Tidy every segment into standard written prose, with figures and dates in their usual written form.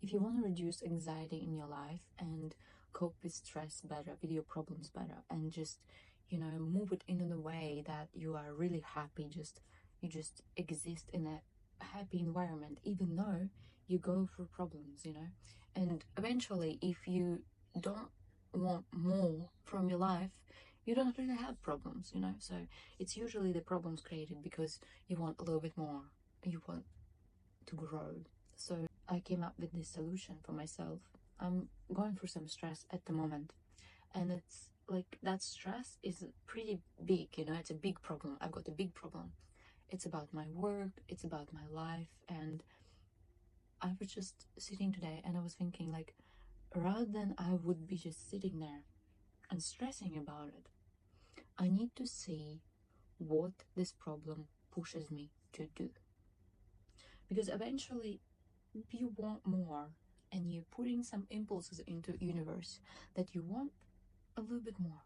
if you want to reduce anxiety in your life and cope with stress better, with your problems better, and just, move it in a way that you are really happy, you just exist in a happy environment, even though you go through problems. And eventually, if you don't want more from your life, you don't really have problems. So it's usually the problems created because you want a little bit more, you want to grow. So I came up with this solution for myself. I'm going through some stress at the moment, and it's like that stress is pretty big. It's a big problem. I've got a big problem. It's about my work, it's about my life, and I was just sitting today and I was thinking, like, rather than I would be just sitting there and stressing about it, I need to see what this problem pushes me to do. Because eventually, if you want more and you're putting some impulses into universe that you want a little bit more,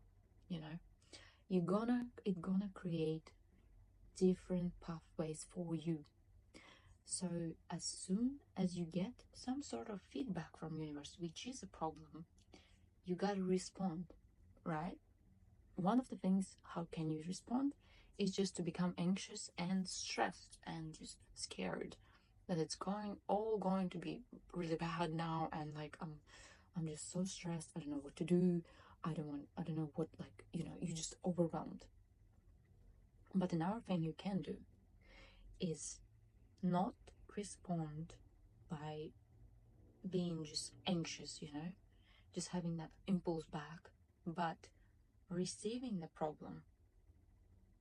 you know, it's gonna create different pathways for you. So as soon as you get some sort of feedback from universe, which is a problem, you gotta respond, right? One of the things, how can you respond, is just to become anxious and stressed and just scared that it's all going to be really bad now, and like I'm just so stressed, I don't know what to do, I don't know what, like, you're just overwhelmed. But another thing you can do is not respond by being just anxious, just having that impulse back, but receiving the problem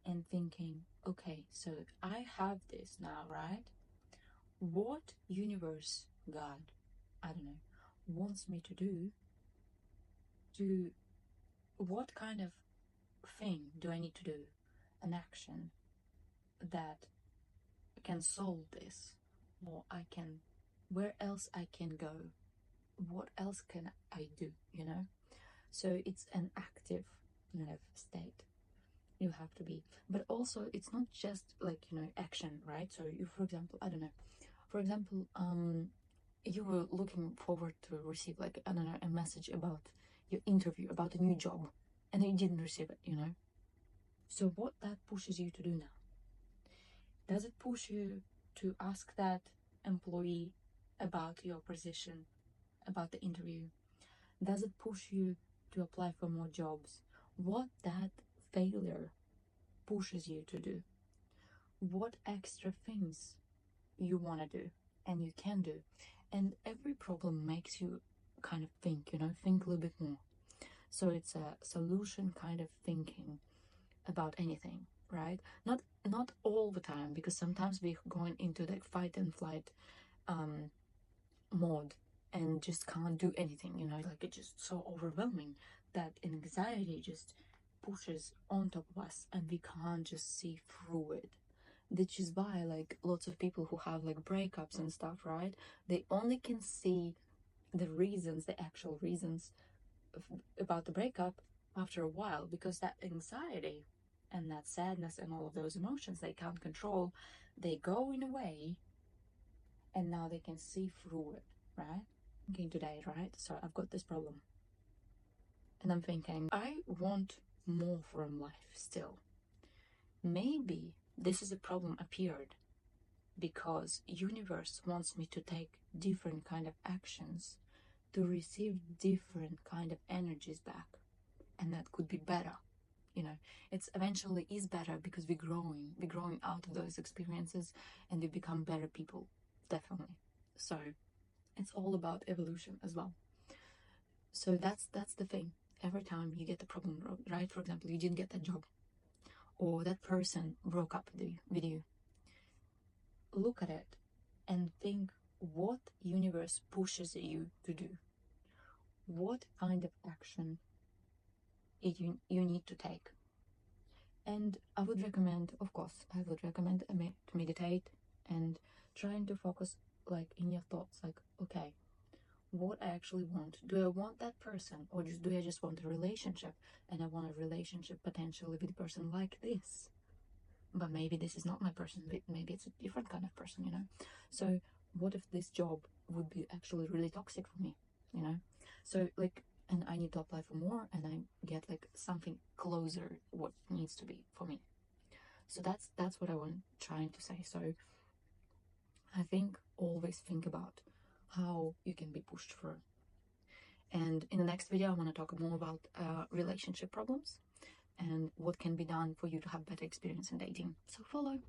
and thinking, okay, so I have this now, right? What universe, God, I don't know, wants me to do? What kind of thing do I need to do? An action that can solve this, or where else I can go? What else can I do? So it's an active kind of state you have to be. But also, it's not just like, action, right? So you, for example, I don't know, for example, you were looking forward to receive, like, I don't know, a message about your interview, about a new job, and you didn't receive it. So what that pushes you to do now? Does it push you to ask that employee about your position, about the interview? Does it push you to apply for more jobs? What that failure pushes you to do? What extra things you want to do and you can do? And every problem makes you kind of think a little bit more. So it's a solution kind of thinking about anything, right? Not all the time, because sometimes we're going into the fight and flight mode and just can't do anything, like it's just so overwhelming that anxiety just pushes on top of us and we can't just see through it. Which is why, like, lots of people who have like breakups and stuff, right, they only can see the actual reasons about the breakup after a while, because that anxiety and that sadness and all of those emotions they can't control, they go in a way, and now they can see through it, right? Thinking today, right? So I've got this problem, and I'm thinking, I want more from life still. Maybe this is a problem appeared because universe wants me to take different kind of actions to receive different kind of energies back, and that could be better. It's eventually is better because we're growing out of those experiences and we become better people, definitely. So it's all about evolution as well. So that's the thing. Every time you get the problem, right? For example, you didn't get that job, or that person broke up with you. Look at it and think what universe pushes you to do. What kind of action you need to take. And I would recommend, of course, to meditate and trying to focus like in your thoughts, like, okay, what I actually want. Do I want that person, or do I just want a relationship? And I want a relationship potentially with a person like this. But maybe this is not my person, maybe it's a different kind of person, So what if this job would be actually really toxic for me, you know? So like, and I need to apply for more, and I get like something closer what needs to be for me. So that's what I want trying to say. So I think always think about how you can be pushed through. And in the next video, I want to talk more about relationship problems and what can be done for you to have better experience in dating. So follow.